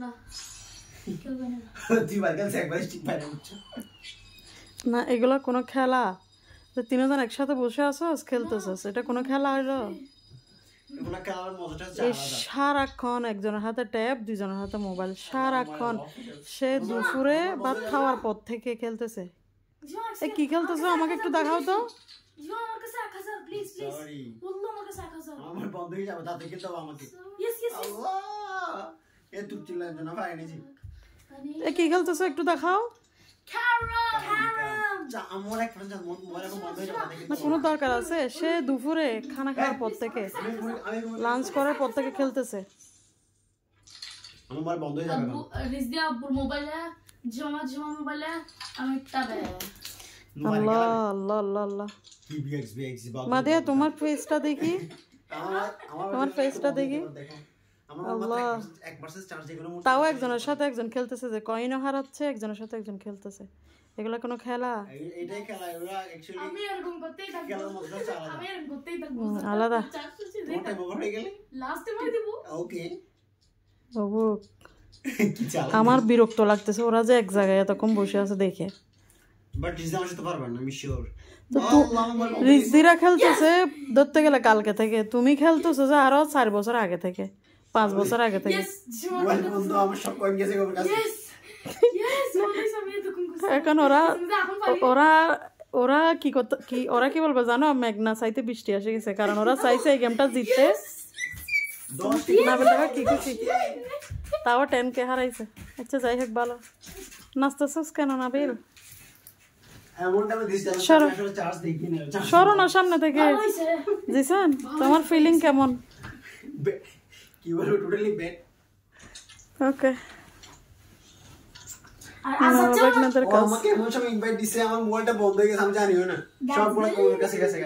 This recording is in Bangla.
না খেলবে না তুই বাইকাল সে একবার স্টিক মারা বুঝছো না এগুলা কোনো খেলা তো তিনজন একসাথে বসে আছো খেলতেছস এটা কোনো খেলা হলো এগুলা খেলার মজাটা এই আলাদা সারাক্ষণ একজনের হাতে ট্যাব দুজনের হাতে মোবাইল সারাক্ষণ সে দুপুরে ভাত খাওয়ার পর থেকে খেলতেছে এ কি খেলতেছো আমাকে একটু দেখাও তো জিও আমার কাছে 1000 প্লিজ প্লিজ সরি বললো আমার কাছে 1000 আমার বন্ধ হয়ে যাবে তাতে খেলতে হবে আমাকে ইয়েস ইয়েস আল্লাহ এ তুই চিল্লান না ভাই এনেছি এ কি খেলতেছো একটু দেখাও ক্যারাম যা আমার একটা মোবাইল এখন বন্ধ হয়ে যাবে না কোনো দরকার আছে সে দুপুরে খানা খাওয়ার পর থেকে লাঞ্চ করার পর থেকে খেলতেছে আমার মোবাইল বন্ধ হয়ে যাবে আব্বু রিজদি আব্বুর মোবাইলে জমা মোবাইলে আমি টাবে আল্লাহ আল্লাহ আল্লাহ আল্লাহ বিএক্স মাদিয়া তোমার ফেসটা দেখি আমার তোমার ফেসটা দেখি আমার আল্লাহ 1% চার্জ এগুলো তাও একজনের সাথে একজন খেলতেছে যে কয়েনও হারাচ্ছে একজনের সাথে একজন খেলতেছে এগুলা কোনো খেলা এটাই খেলা এগুলা অ্যাকচুয়ালি আমি এরকম করতেই থাকবো খেলার মজাটা আলাদা আমি এরকম করতেই থাকবো আলাদা তোমার টাইম ওভার হয়ে গেলে লাস্টে মারি দেব ওকে বাবু কি চালা আমার বিরক্ত লাগতেছে ওরা যে এক জায়গায় এতক্ষণ বসে আছে দেখে বাট রিজা আমার সাথে পারবেন না আমি শিওর তো রিজদিরা খেলতেছে ধরতে গেলে কালকে থেকে তুমি খেলতেছো যে আরো 4 বছর আগে থেকে 5 বছর আগে থেকে ইয়েস জিও মোবাইল বন্ধ আমার সব কয়েন গেছে ওর কাছে ইয়েস ইয়েস ওই সময় তো কোন এখন ওরা কি করতে কি ওরা কি বলবে জানো মেঘনা চাইতে বৃষ্টি এসে গেছে কারণ ওরা চাইছে এই গেমটা জিততে 10 না বলে কি খুশি তাও 10K হারাইছে আচ্ছা যাই হোক ভালো নাচতেছস কেন না বেল এমনটা আমি দিছি সরো। আসলে চার্জ দেখি না সরো না সামনে থেকে হইছে জিসান তোমার ফিলিং কেমন কি বলবো টোটালি ব্যাড ওকে আর আচ্ছা আপনাদের কাছে আমাকে এমন সময় ইনভাইট দিছে আমার মোবাইলটা বন্ধ হয়ে গেছে আমি জানিও না সবগুলো ওর কাছে গেছে